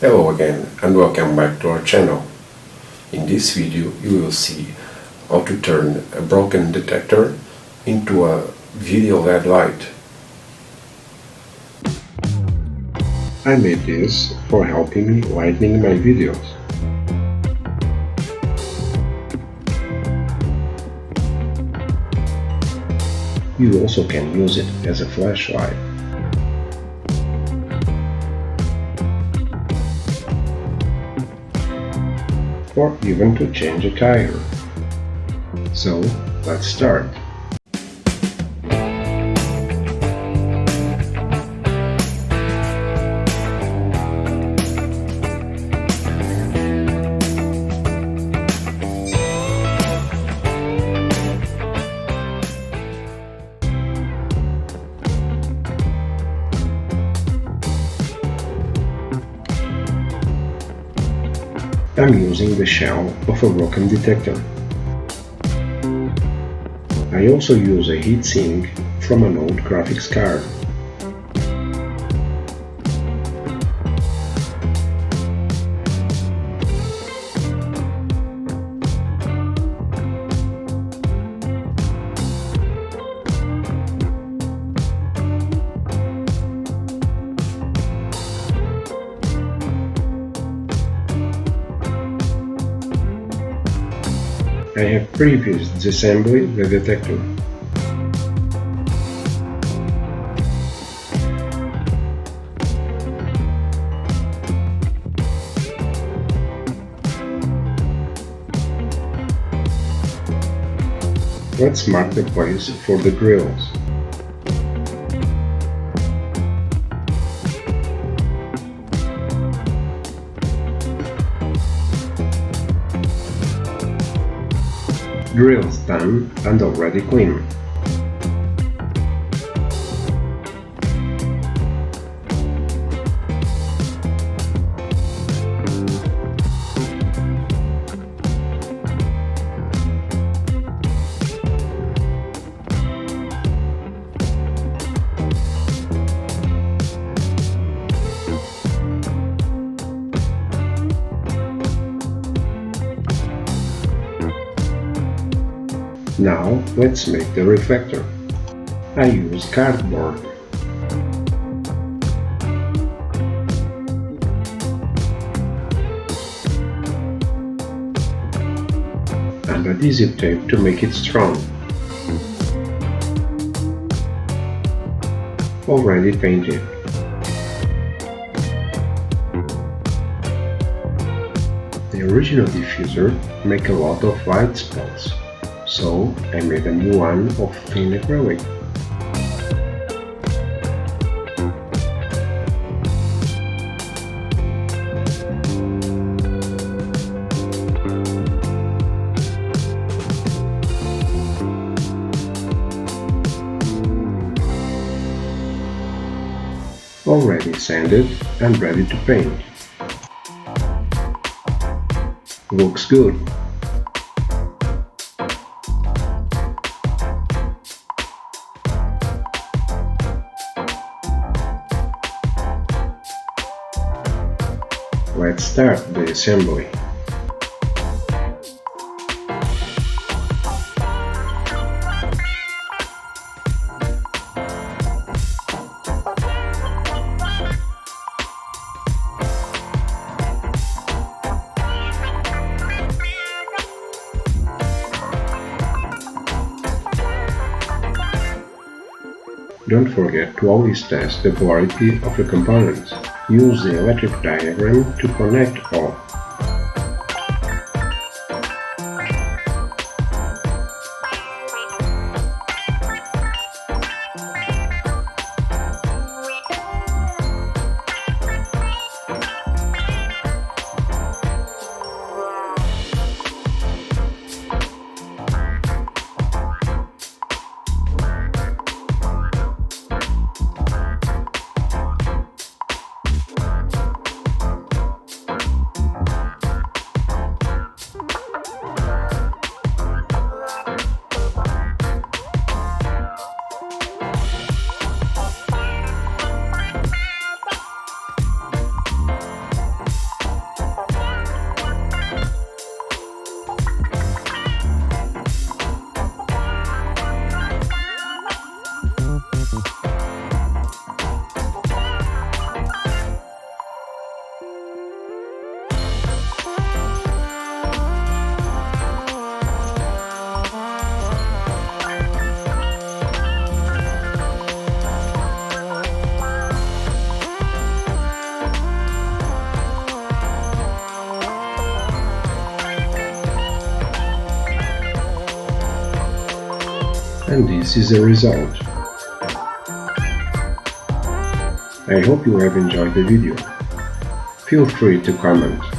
Hello again and welcome back to our channel. In this video you will see how to turn a broken detector into a video LED light. I made this for helping me lighting my videos. You also can use it as a flashlight. Or even to change a tire. So, let's start. I'm using the shell of a broken detector. I also use a heatsink from an old graphics card. I have previous disassembled the detector. Let's mark the place for the grills. Drills done and already clean. Now let's make the reflector. I use cardboard. And adhesive tape to make it strong. Already painted. The original diffuser make a lot of white spots. So I made a new one of thin acrylic. Already sanded and ready to paint. Looks good. Let's start the assembly. Don't forget to always test the polarity of the components. Use the electric diagram to connect all. And this is the result. I hope you have enjoyed the video. Feel free to comment.